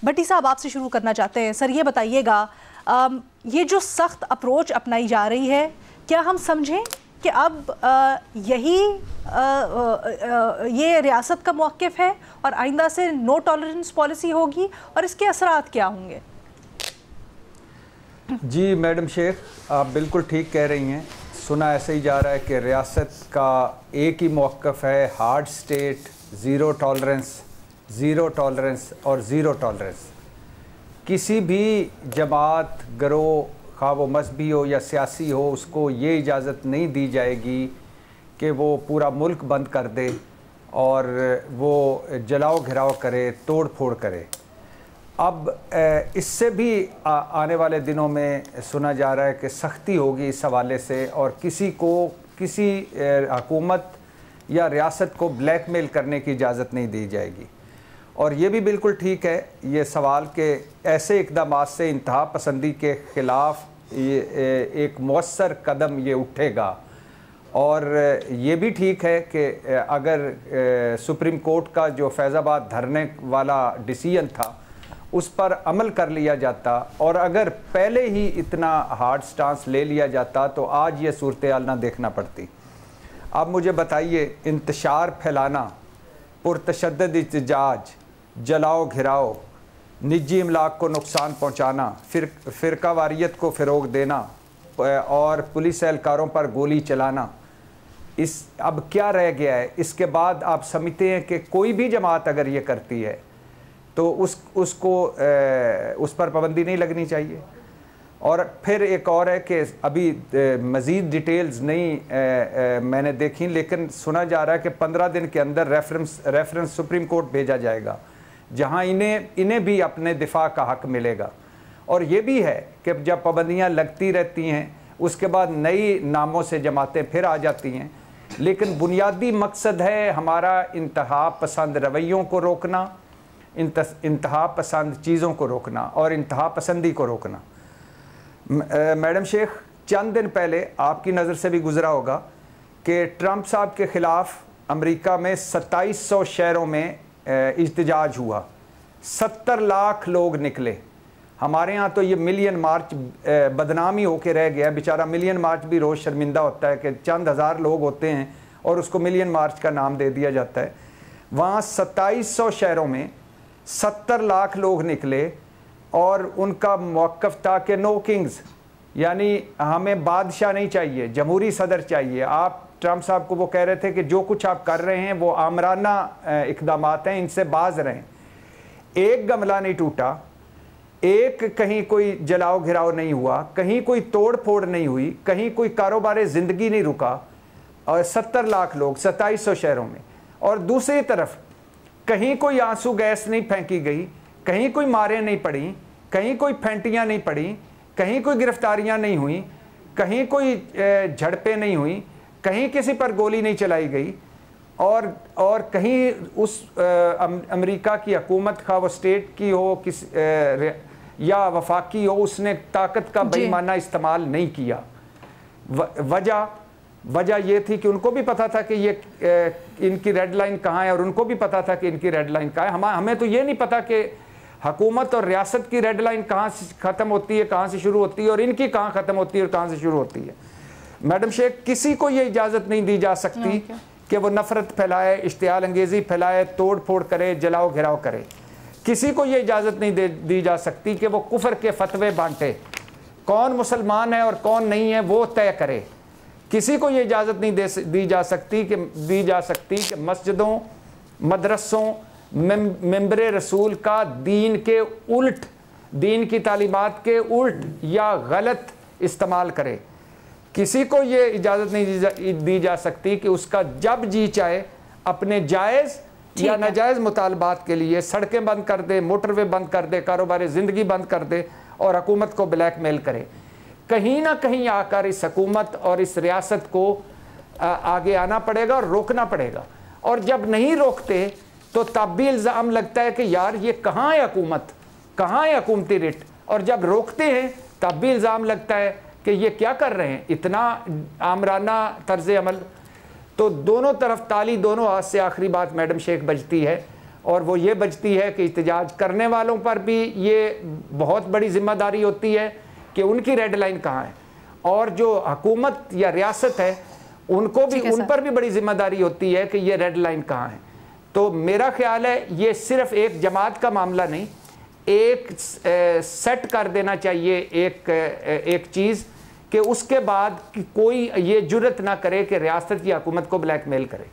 بھٹی صاحب آپ سے شروع کرنا چاہتے ہیں. سر یہ بتائیے گا یہ جو سخت اپروچ اپنائی جا رہی ہے کیا ہم سمجھیں کہ اب یہی یہ ریاست کا موقف ہے اور آئندہ سے نو ٹالرنس پالیسی ہوگی اور اس کے اثرات کیا ہوں گے؟ جی میڈم شیخ آپ بالکل ٹھیک کہہ رہی ہیں. سنا ایسے ہی جا رہا ہے کہ ریاست کا ایک ہی موقف ہے ہارڈ سٹیٹ, زیرو ٹالرنس اور زیرو ٹالرنس. کسی بھی جماعت گروہ خواہ وہ مذہبی ہو یا سیاسی ہو اس کو یہ اجازت نہیں دی جائے گی کہ وہ پورا ملک بند کر دے اور وہ جلاؤ گھراؤ کرے, توڑ پھوڑ کرے. اب اس سے بھی آنے والے دنوں میں سنا جا رہا ہے کہ سختی ہوگی اس حوالے سے اور کسی حکومت یا ریاست کو بلیک میل کرنے کی اجازت نہیں دی جائے گی. اور یہ بھی بالکل ٹھیک ہے یہ سوال کہ ایسے اقدامات سے انتہا پسندی کے خلاف ایک مؤثر قدم یہ اٹھے گا. اور یہ بھی ٹھیک ہے کہ اگر سپریم کورٹ کا جو فیض آباد دھرنے والا ڈیسیژن تھا اس پر عمل کر لیا جاتا اور اگر پہلے ہی اتنا ہارڈ سٹانس لے لیا جاتا تو آج یہ صورتحال نہ دیکھنا پڑتی. اب مجھے بتائیے انتشار پھیلانا, پرتشدد احتجاج, جلاؤ گھراؤ, نجی املاک کو نقصان پہنچانا, فرقہ واریت کو فروغ دینا اور پولیس اہلکاروں پر گولی چلانا, اب کیا رہ گیا ہے؟ اس کے بعد آپ سمجھتے ہیں کہ کوئی بھی جماعت اگر یہ کرتی ہے تو اس پر پابندی نہیں لگنی چاہیے. اور پھر ایک اور ہے کہ ابھی مزید ڈیٹیلز نہیں میں نے دیکھی لیکن سنا جا رہا ہے کہ 15 دن کے اندر ریفرنس سپریم کورٹ بھیجا جائے گا جہاں انہیں بھی اپنے دفاع کا حق ملے گا. اور یہ بھی ہے کہ جب پابندیاں لگتی رہتی ہیں اس کے بعد نئی ناموں سے جماعتیں پھر آ جاتی ہیں, لیکن بنیادی مقصد ہے ہمارا انتہا پسند رویوں کو روکنا, انتہا پسند چیزوں کو روکنا اور انتہا پسندی کو روکنا. میڈم شیخ چند دن پہلے آپ کی نظر سے بھی گزرا ہوگا کہ ٹرمپ صاحب کے خلاف امریکہ میں 2700 شہروں میں احتجاج ہوا, 70 لاکھ لوگ نکلے. ہمارے ہاں تو یہ ملین مارچ بدنام ہی ہو کے رہ گیا, بیچارہ ملین مارچ بھی روز شرمندہ ہوتا ہے کہ چند ہزار لوگ ہوتے ہیں اور اس کو ملین مارچ کا نام دے دیا جاتا ہے. وہاں 2700 شہروں میں 70 لاکھ لوگ نکلے اور ان کا موقف تھا کہ نو کنگز, یعنی ہمیں بادشاہ نہیں چاہیے, جمہوری صدر چاہیے. آپ ٹرمپ صاحب کو وہ کہہ رہے تھے کہ جو کچھ آپ کر رہے ہیں وہ آمرانہ اقدامات ہیں, ان سے باز رہیں. ایک گملہ نہیں ٹوٹا, ایک کہیں کوئی جلاؤ گھراؤ نہیں ہوا, کہیں کوئی توڑ پھوڑ نہیں ہوئی, کہیں کوئی کاروبار زندگی نہیں رکا, اور 70 لاکھ لوگ 2700 شہروں میں. اور دوسری طرف کہیں کوئی آنسو گیس نہیں پھینکی گئی, کہیں کوئی ماریں نہیں پڑیں, کہیں کوئی پھینٹیاں نہیں پڑیں, کہیں کوئی گرفتاریاں نہیں ہوئیں, کہیں کوئی جھڑپیں نہیں ہوئیں, کہیں کسی پر گولی نہیں چلائی گئی, اور کہیں اس امریکہ کی حکومت خواہ وہ اسٹیٹ کی ہو یا وفاقی ہو اس نے طاقت کا بے معنی استعمال نہیں کیا. وجہ یہ تھی کہ ان کو بھی پتا تھا کہ یہ ان کی ریڈ لائن کہاں ہے اور ان کو بھی پتا تھا کہ ان کی ریڈ لائن کہاں ہے. ہمیں تو یہ نہیں پتا کہ حکومت اور ریاست کی ریڈ لائن کہاں سے ختم ہوتی ہے, کہاں سے شروع ہوتی ہے, اور ان کی کہاں ختم ہوتی ہے اور کہاں سے شروع ہوتی ہے. میڈم شیخ کسی کو یہ اجازت نہیں دی جا سکتی کہ وہ نفرت پھیلائے, اشتعال انگیزی پھیلائے, توڑ پھوڑ کرے, جلاؤ گھراؤ کرے. کسی کو یہ اجازت نہیں دی جا سکتی کہ وہ کفر کے فتوے بانٹے, کون مسلمان ہے اور کون نہیں ہے وہ طے کرے. کسی کو یہ اجازت نہیں دی جا سکتی کہ مسجدوں, مدرسوں, ممبر رسول کا دین کے الٹ, دین کی تعلیمات کے الٹ یا غلط استعمال کرے. کسی کو یہ اجازت نہیں دی جا سکتی کہ اس کا جب جی چاہے اپنے جائز یا ناجائز مطالبات کے لیے سڑکیں بند کر دے, موٹر وے بند کر دے, کاروبار زندگی بند کر دے اور حکومت کو بلیک میل کرے. کہیں نہ کہیں آ کر اس حکومت اور اس ریاست کو آگے آنا پڑے گا اور روکنا پڑے گا. اور جب نہیں روکتے تو تب بھی الزام لگتا ہے کہ یار یہ کہاں ہے حکومت, کہاں ہے حکومتی رٹ, اور جب روکتے ہیں تب بھی الزام لگتا ہے کہ یہ کیا کر رہے ہیں, اتنا آمرانہ طرز عمل. تو دونوں طرف تالی دونوں ہاتھ سے آخری بات میڈم شیخ بجتی ہے. اور وہ یہ بچتی ہے کہ احتجاج کرنے والوں پر بھی یہ بہت بڑی ذمہ داری ہوتی ہے کہ ان کی ریڈ لائن کہاں ہے، اور جو حکومت یا ریاست ہے ان کو بھی ان پر بھی بڑی ذمہ داری ہوتی ہے کہ یہ ریڈ لائن کہاں ہے۔ تو میرا خیال ہے یہ صرف ایک جماعت کا معاملہ نہیں، ایک سیٹ کر دینا چاہیے ایک چیز کہ اس کے بعد کوئی یہ جرت نہ کرے کہ ریاست کی حکومت کو بلیک میل کرے۔